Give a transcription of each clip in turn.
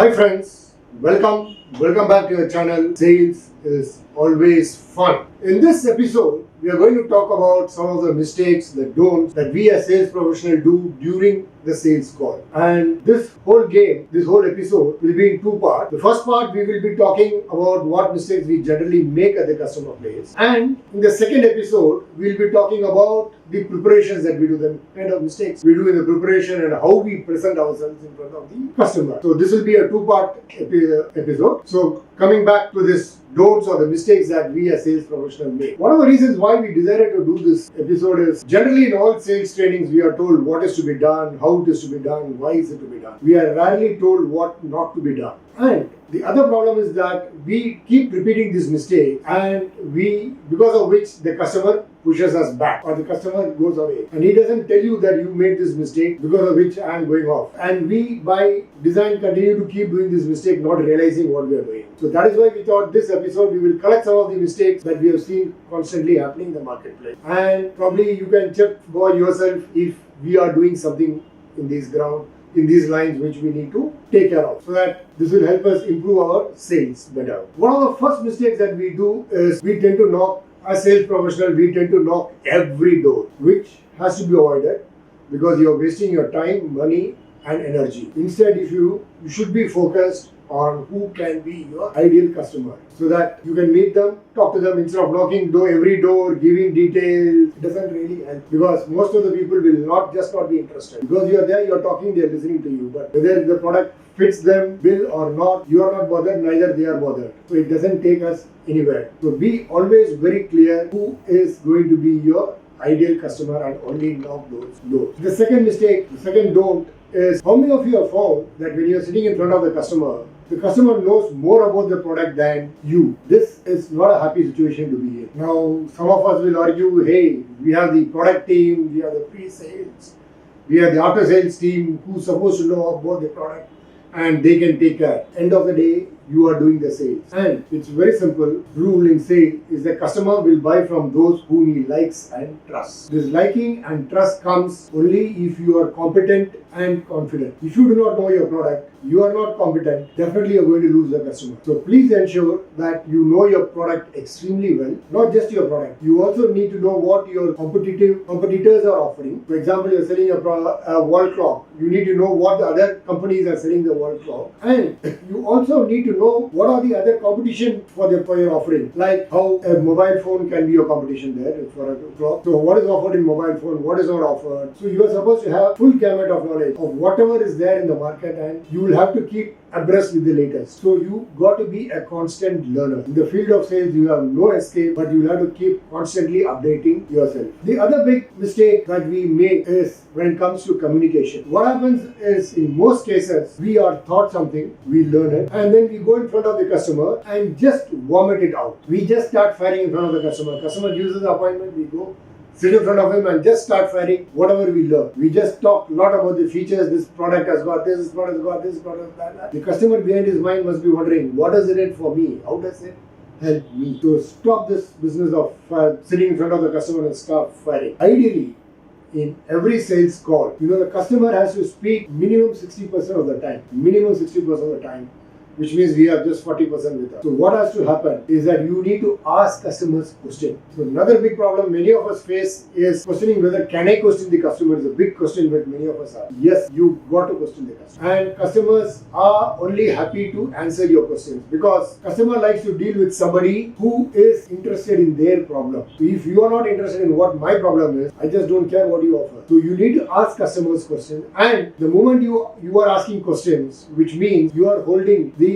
Hi friends, welcome back to your channel. Sales is always fun. In this episode, we are going to talk about some of the mistakes, the don'ts that we as sales professionals do during the sales call. And this whole episode will be in two parts. The first part, we will be talking about what mistakes we generally make at the customer place. And in the second episode, we'll be talking about the preparations that we do, the kind of mistakes we do in the preparation and how we present ourselves in front of the customer. So this will be a two-part episode. So coming back to this don'ts or the mistakes that we as sales professionals make. One of the reasons why we decided to do this episode is generally in all sales trainings we are told what is to be done, how it is to be done, why is it to be done. We are rarely told what not to be done. And the other problem is that we keep repeating this mistake and because of which the customer pushes us back or the customer goes away. And he doesn't tell you that you made this mistake because of which I am going off. And we by design continue to keep doing this mistake, not realizing what we are doing. So that is why we thought this episode we will collect some of the mistakes that we have seen constantly happening in the marketplace. And probably you can check for yourself if we are doing something in these lines which we need to take care of, so that this will help us improve our sales better. One of the first mistakes that we do is we tend to knock, as sales professional, we tend to knock every door, which has to be avoided because you are wasting your time, money and energy. Instead, you should be focused on who can be your ideal customer so that you can meet them, talk to them instead of knocking every door, giving details. It doesn't really help because most of the people will not be interested. Because you are there, you are talking, they are listening to you. But whether the product fits them, bill or not, you are not bothered, neither they are bothered. So it doesn't take us anywhere. So be always very clear who is going to be your ideal customer and only knock those doors. The second mistake, the second don't is how many of you have found that when you are sitting in front of the customer knows more about the product than you. This is not a happy situation to be in. Now, some of us will argue, hey, we have the product team, we have the pre-sales, we have the after-sales team who's supposed to know about the product and they can take care. End of the day, you are doing the sales. And it's very simple. Rule in sales is the customer will buy from those whom he likes and trusts. This liking and trust comes only if you are competent and confident. If you do not know your product, you are not competent, definitely you are going to lose the customer. So please ensure that you know your product extremely well. Not just your product. You also need to know what your competitors are offering. For example, you are selling a wall clock. You need to know what the other companies are selling the wall clock. And you also need to know what are the other competition for your offering. Like how a mobile phone can be your competition there for a clock. So what is offered in mobile phone, what is not offered. So you are supposed to have full gamut of knowledge of whatever is there in the market and you will have to keep abreast with the latest. So you got to be a constant learner. In the field of sales, you have no escape, but you will have to keep constantly updating yourself. The other big mistake that we make is when it comes to communication. What happens is in most cases, we are taught something, we learn it, and then we go in front of the customer and just vomit it out. We just start firing in front of the customer. Customer gives us the appointment, we go sit in front of him and just start firing whatever we learn. We just talk a lot about the features. This product has got this product has got this product has got that. The customer behind his mind must be wondering, what does it do for me? How does it help me? So stop this business of sitting in front of the customer and start firing. Ideally, in every sales call, the customer has to speak minimum 60% of the time. Minimum 60% of the time. Which means we have just 40% with us. So what has to happen is that you need to ask customers questions. So another big problem many of us face is questioning whether can I question the customer is a big question that many of us have. Yes, you got to question the customer. And customers are only happy to answer your questions because customer likes to deal with somebody who is interested in their problem. So if you are not interested in what my problem is, I just don't care what you offer. So you need to ask customers questions, and the moment you are asking questions, which means you are holding the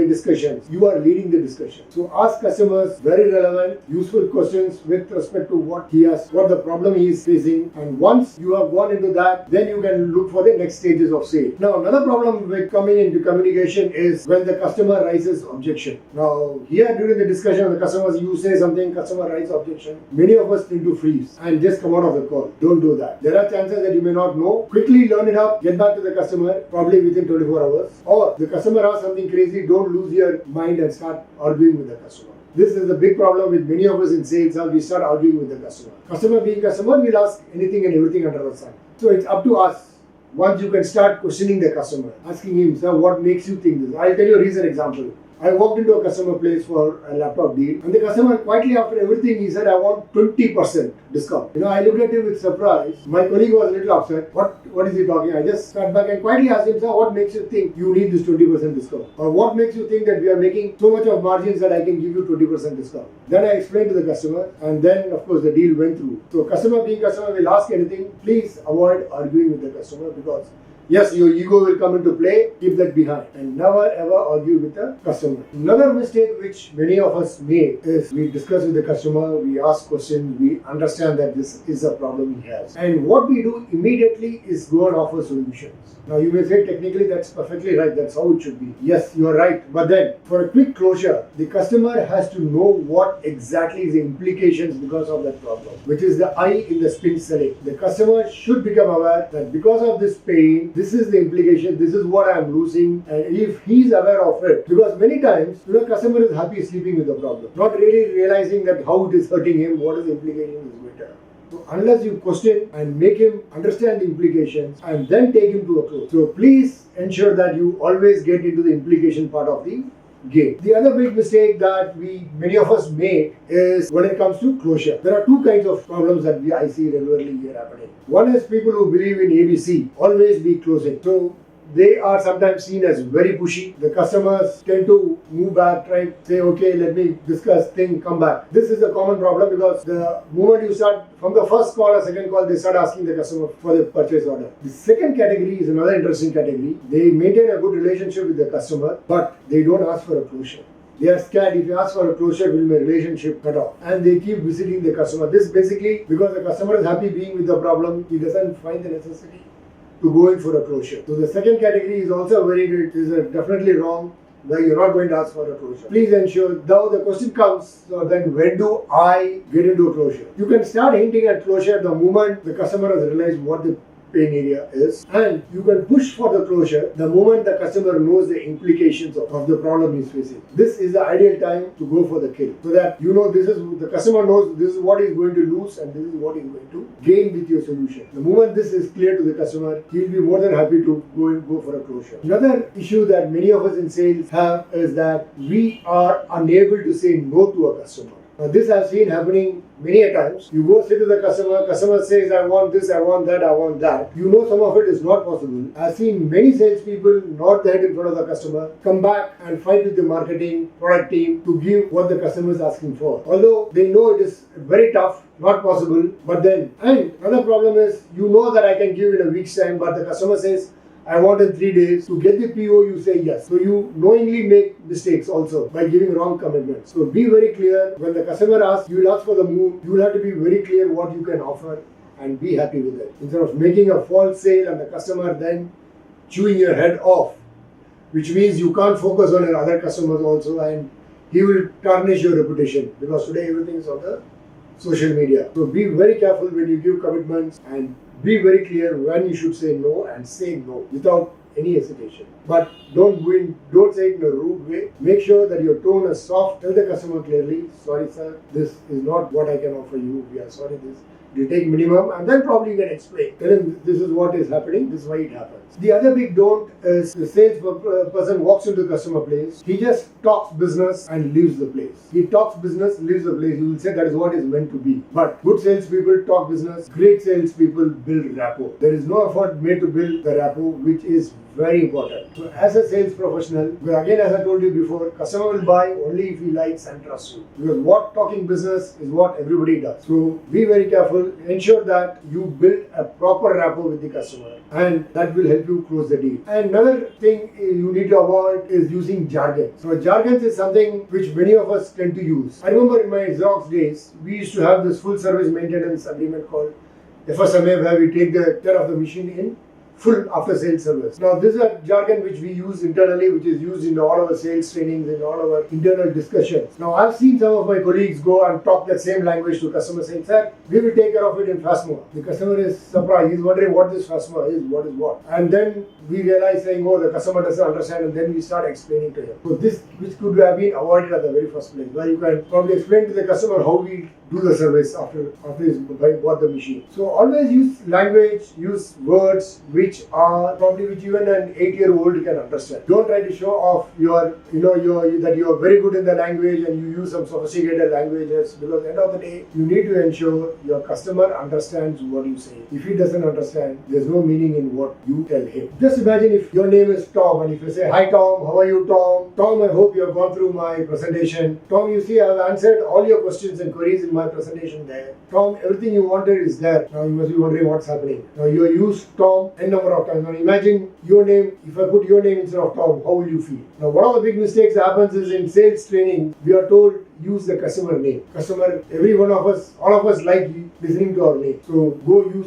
discussions. You are leading the discussion. So ask customers very relevant, useful questions with respect to what the problem he is facing. And once you have gone into that, then you can look for the next stages of sale. Now, another problem with coming into communication is when the customer raises objection. Now, here during the discussion, the customers, you say something, customer raises objection. Many of us tend to freeze and just come out of the call. Don't do that. There are chances that you may not know. Quickly learn it up, get back to the customer, probably within 24 hours. Or the customer asks something crazy, don't lose your mind and start arguing with the customer. This is the big problem with many of us in sales. We start arguing with the customer. Customer being customer, we'll ask anything and everything under the sun. So it's up to us once you can start questioning the customer, asking him, sir, what makes you think this? I'll tell you a recent example. I walked into a customer place for a laptop deal, and the customer quietly after everything he said, I want 20% discount. I looked at him with surprise. My colleague was a little upset. What is he talking? I just sat back and quietly asked him, sir, what makes you think you need this 20% discount? Or what makes you think that we are making so much of margins that I can give you 20% discount? Then I explained to the customer, and then of course the deal went through. So customer being customer will ask anything. Please avoid arguing with the customer, because yes, your ego will come into play. Keep that behind and never ever argue with the customer. Another mistake which many of us make is we discuss with the customer, we ask questions, we understand that this is a problem he has. And what we do immediately is go and offer solutions. Now you may say technically that's perfectly right, that's how it should be. Yes, you are right. But then for a quick closure, the customer has to know what exactly is the implications because of that problem, which is the I in the spin selling. The customer should become aware that because of this pain, this is the implication, this is what I am losing, and if he is aware of it, because many times customer is happy sleeping with the problem, not really realizing that how it is hurting him, what is the implication is going to. So unless you question and make him understand the implications and then take him to a close. So please ensure that you always get into the implication part of the game. The other big mistake that many of us make is when it comes to closure. There are two kinds of problems that I see regularly here happening. One is people who believe in ABC, always be closing. So they are sometimes seen as very pushy. The customers tend to move back, try to say, okay, let me discuss thing, come back. This is a common problem because the moment you start, from the first call or second call, they start asking the customer for the purchase order. The second category is another interesting category. They maintain a good relationship with the customer, but they don't ask for a closure. They are scared, if you ask for a closure, will my relationship cut off? And they keep visiting the customer. This basically, because the customer is happy being with the problem, he doesn't find the necessity to go in for a closure. So the second category is also very good, is definitely wrong, where you're not going to ask for a closure. Please ensure, now the question comes, so then when do I get into a closure? You can start hinting at closure the moment the customer has realized what the pain area is, and you can push for the closure the moment the customer knows the implications of the problem he's facing. This is the ideal time to go for the kill, so that this is the customer knows this is what he's going to lose and this is what he's going to gain with your solution. The moment this is clear to the customer, he'll be more than happy to go for a closure. Another issue that many of us in sales have is that we are unable to say no to a customer. Now, this I've seen happening many a times. You go sit to the customer says, I want this, I want that, I want that. Some of it is not possible. I've seen many salespeople nod their head in front of the customer, come back and fight with the marketing, product team to give what the customer is asking for. Although they know it is very tough, not possible, and another problem is, that I can give in a week's time, but the customer says, I want in 3 days. To get the PO, you say yes. So you knowingly make mistakes also by giving wrong commitments. So be very clear. When the customer asks, you will ask for the moon. You will have to be very clear what you can offer and be happy with it. Instead of making a false sale and the customer then chewing your head off, which means you can't focus on your other customers also, and he will tarnish your reputation, because today everything is on the social media. So be very careful when you give commitments, and be very clear when you should say no, and say no without any hesitation. But don't say it in a rude way. Make sure that your tone is soft. Tell the customer clearly, sorry sir, this is not what I can offer you. We are sorry, this you take minimum, and then probably you can explain. Tell him this is what is happening, this is why it happens. The other big don't is the sales person walks into the customer place. He just talks business and leaves the place. He talks business, leaves the place. You will say that is what is meant to be. But good salespeople talk business. Great salespeople build rapport. There is no effort made to build the rapport, which is very important. So as a sales professional, again as I told you before, customer will buy only if he likes and trusts you. Because what talking business is what everybody does. So be very careful. Ensure that you build a proper rapport with the customer, and that will help you close the deal. And another thing you need to avoid is using jargon. So jargon is something which many of us tend to use. I remember in my Xerox days, we used to have this full service maintenance agreement called FSMA, where we take care of the machine in full after sales service. Now this is a jargon which we use internally, which is used in all our sales trainings, in all our internal discussions. Now I've seen some of my colleagues go and talk that same language to customers, saying, sir, we will take care of it in FASMA. The customer is surprised. He's wondering what this FASMA is, what is what. And then we realize saying, oh, the customer doesn't understand, and then we start explaining to him. So this, which could have been avoided at the very first place, where you can probably explain to the customer how we do the service after he's bought the machine. So always use language, use words which even an 8-year-old can understand. Don't try to show off that you are very good in the language and you use some sophisticated languages, because at the end of the day you need to ensure your customer understands what you say. If he doesn't understand, there's no meaning in what you tell him. Just imagine if your name is Tom and if you say, "Hi Tom, how are you Tom? Tom, I hope you have gone through my presentation. Tom, you see I've answered all your questions and queries in my presentation there. Tom, everything you wanted is there." Now you must be wondering what's happening. Now you used Tom n number of times. Now imagine your name, if I put your name instead of Tom, how will you feel? Now one of the big mistakes that happens is in sales training, we are told use the customer name. Every one of us, all of us like listening to our name. So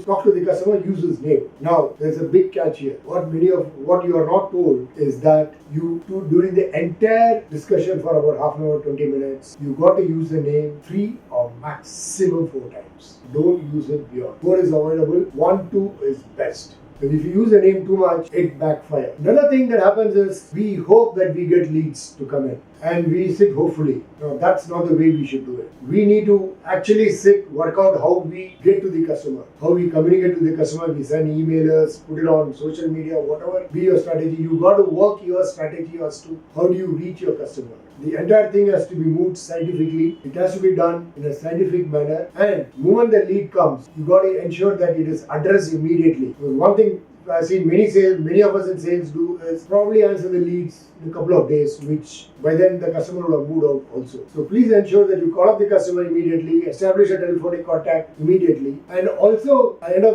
talk to the customer, use his name. Now there's a big catch here. What you are not told is that during the entire discussion for about half an hour, 20 minutes, you got to use the name 3 or maximum 4 times. Don't use it beyond. 4 is avoidable, 1, 2 is best. But if you use the name too much, it backfires. Another thing that happens is we hope that we get leads to come in. And we sit hopefully. No, that's not the way we should do it. We need to actually work out how we get to the customer, how we communicate to the customer. We send emailers, put it on social media, whatever be your strategy. You got to work your strategy as to how do you reach your customer. The entire thing has to be moved scientifically. It has to be done in a scientific manner. And moment the lead comes, you got to ensure that it is addressed immediately. Because one thing I've seen many of us in sales do is probably answer the leads in a couple of days, which by then the customer would have moved out also. So please ensure that you call up the customer immediately, establish a telephonic contact immediately, and also at the end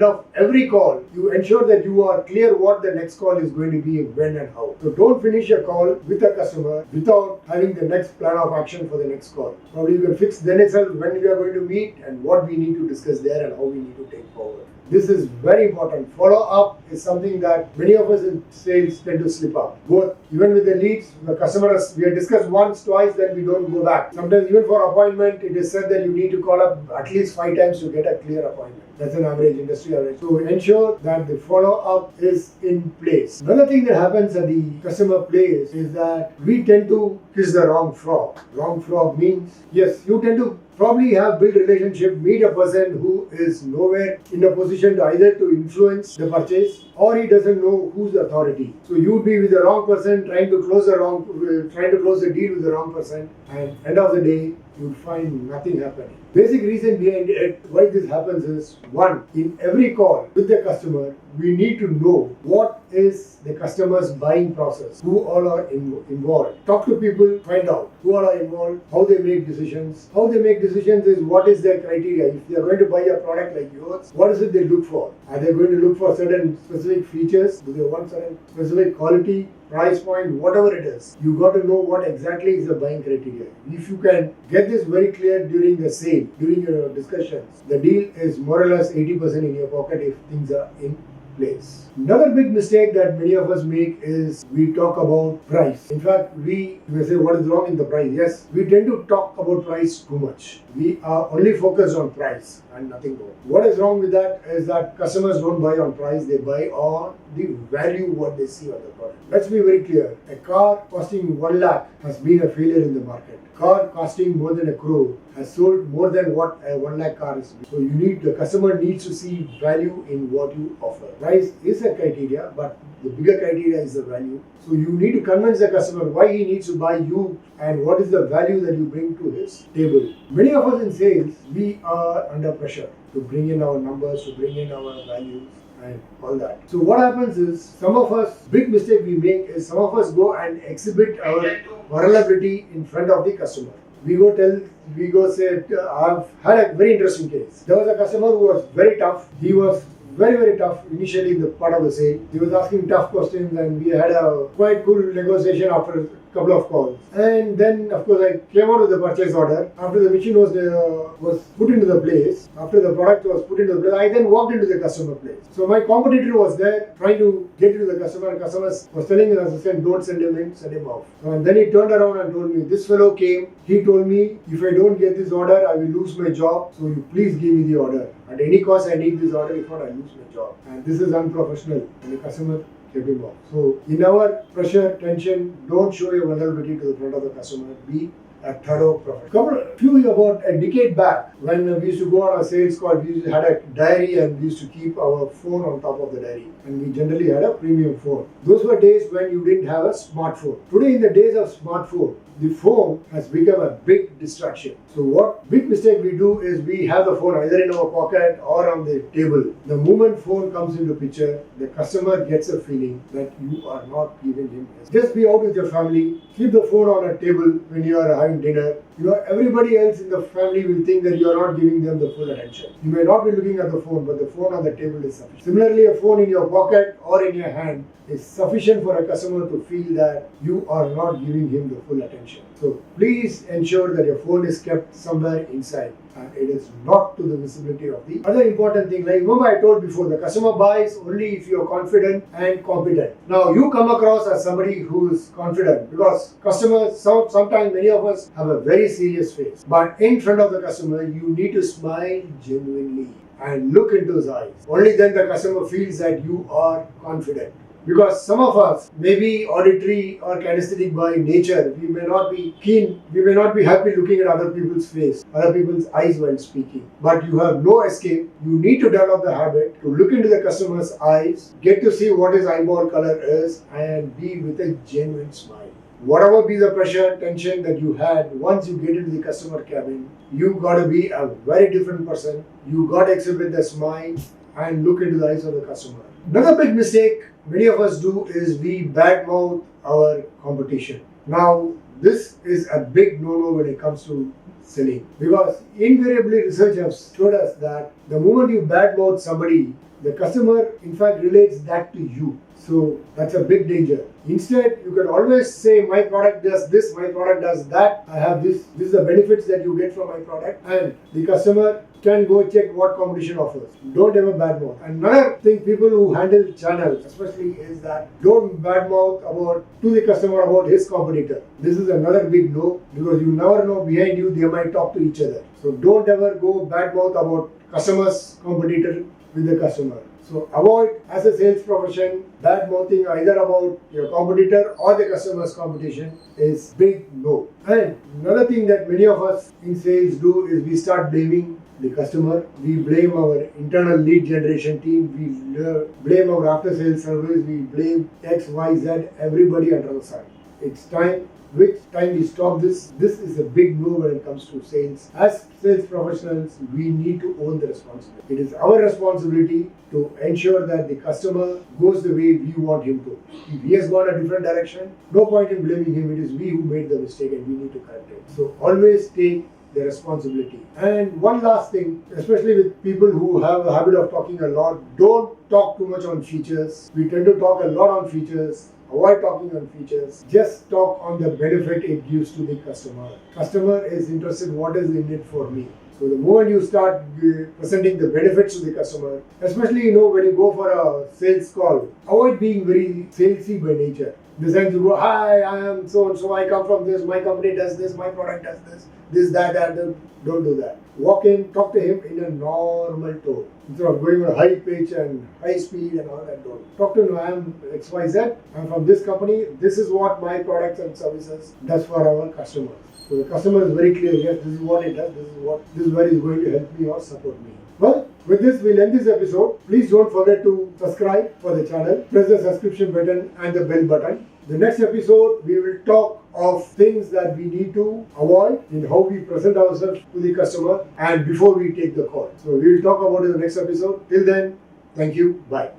of every call, you ensure that you are clear what the next call is going to be, when and how. So don't finish a call with a customer without having the next plan of action for the next call. Probably you can fix then itself when we are going to meet and what we need to discuss there and how we need to take forward. This is very important. Follow-up is something that many of us in sales tend to slip up. Even with the leads, the customers, we have discussed once, twice, then we don't go back. Sometimes even for appointment, it is said that you need to call up at least 5 times to get a clear appointment. That's an industry average. So ensure that the follow-up is in place. Another thing that happens at the customer place is that we tend to kiss the wrong frog. Wrong frog means, yes, you tend to probably have built relationship, meet a person who is nowhere in a position to either to influence the purchase or he doesn't know who's the authority. So you would be with the wrong person trying to close the deal with the wrong person, and end of the day you'd find nothing happening. Basic reason behind it, why this happens is, one, in every call with the customer, we need to know what is the customer's buying process, who all are involved. Talk to people, find out who all are involved, how they make decisions. How they make decisions is what is their criteria. If they are going to buy a product like yours, what is it they look for? Are they going to look for certain specific features? Do they want certain specific quality, price point, whatever it is? You got to know what exactly is the buying criteria. If you can get this very clear during the sale, during your discussions, the deal is more or less 80% in your pocket if things are in place. Another big mistake that many of us make is we talk about price. In fact, you may say, what is wrong in the price? Yes, we tend to talk about price too much. We are only focused on price and nothing more. What is wrong with that is that customers don't buy on price, they buy on the value what they see on the product. Let's be very clear. A car costing 1 lakh has been a failure in the market. Car costing more than 1 crore has sold more than what a 1 lakh car is. So the customer needs to see value in what you offer. Price is a criteria, but the bigger criteria is the value. So you need to convince the customer why he needs to buy you and what is the value that you bring to his table. Many of us in sales, we are under pressure to bring in our numbers, to bring in our values and all that. So what happens is, big mistake we make is some of us go and exhibit our vulnerability in front of the customer. We go say, I've had a very interesting case. There was a customer who was very tough. He was very, very tough initially in the part of the sale. He was asking tough questions and we had a quite cool negotiation after a couple of calls. And then, of course, I came out with the purchase order. After the machine was put into the place, after the product was put into the place, I then walked into the customer place. So my competitor was there trying to get into the customer, and customer was telling his assistant, don't send him in, send him out. And then he turned around and told me, this fellow came, he told me, if I don't get this order, I will lose my job, so you please give me the order. At any cost, I need this order, if not, I lose my job. And this is unprofessional. And the customer kept him off. So in our pressure, tension, don't show your vulnerability to the front of the customer. Be a thorough professional. Few about a decade back, when we used to go on a sales call, we had a diary and we used to keep our phone on top of the diary. And we generally had a premium phone. Those were days when you didn't have a smartphone. Today, in the days of smartphone, the phone has become a big distraction. So what big mistake we do is we have the phone either in our pocket or on the table. The moment phone comes into picture, the customer gets a feeling that you are not giving him. Just be out with your family. Keep the phone on a table when you are having dinner. Everybody else in the family will think that you are not giving them the full attention. You may not be looking at the phone, but the phone on the table is sufficient. Similarly, a phone in your pocket or in your hand is sufficient for a customer to feel that you are not giving him the full attention. So please ensure that your phone is kept somewhere inside and it is not to the visibility of the other important thing. Like remember I told before, the customer buys only if you are confident and competent. Now you come across as somebody who is confident because customers, sometimes many of us have a very serious face. But in front of the customer, you need to smile genuinely and look into his eyes. Only then the customer feels that you are confident. Because some of us may be auditory or kinesthetic by nature. We may not be keen, we may not be happy looking at other people's face, other people's eyes while speaking. But you have no escape. You need to develop the habit to look into the customer's eyes, get to see what his eyeball color is, and be with a genuine smile. Whatever be the pressure, tension that you had, once you get into the customer cabin, you got to be a very different person. You got to exhibit the smile and look into the eyes of the customer. Another big mistake many of us do is we badmouth our competition. Now, this is a big no-no when it comes to selling because invariably research has showed us that the moment you badmouth somebody, the customer in fact relates that to you. So that's a big danger. Instead, you can always say my product does this, my product does that, I have this is the benefits that you get from my product, and the customer can go check what competition offers. Don't ever badmouth. Another thing people who handle channels especially is that don't badmouth to the customer about his competitor. This is another big no because you never know, behind you they might talk to each other. So don't ever go badmouth about customer's competitor with the customer. So avoid, as a sales profession, bad mouthing either about your competitor or the customer's competition is big no. And another thing that many of us in sales do is we start blaming the customer. We blame our internal lead generation team. We blame our after sales service. We blame X, Y, Z, everybody under the sun. It's time. Which time we stop this? This is a big no when it comes to sales. As sales professionals, we need to own the responsibility. It is our responsibility to ensure that the customer goes the way we want him to. If he has gone a different direction, no point in blaming him. It is we who made the mistake and we need to correct it. So always take the responsibility. And one last thing, especially with people who have a habit of talking a lot, don't talk too much on features. We tend to talk a lot on features. Avoid talking on features. Just talk on the benefit it gives to the customer. Customer is interested what is in it for me. So the moment you start presenting the benefits to the customer, especially when you go for a sales call, avoid being very salesy by nature. In the sense you go, hi, I am so and so, I come from this, my company does this, my product does this, that. Don't do that. Walk in, talk to him in a normal tone. Instead of going on a high pitch and high speed and all that, don't. Talk to him, I am XYZ, I'm from this company, this is what my products and services does for our customers. So the customer is very clear, yes, this is what it does, this is where it's going to help me or support me. Well, with this, we'll end this episode. Please don't forget to subscribe for the channel. Press the subscription button and the bell button. The next episode, we will talk of things that we need to avoid in how we present ourselves to the customer and before we take the call. So we will talk about it in the next episode. Till then, thank you. Bye.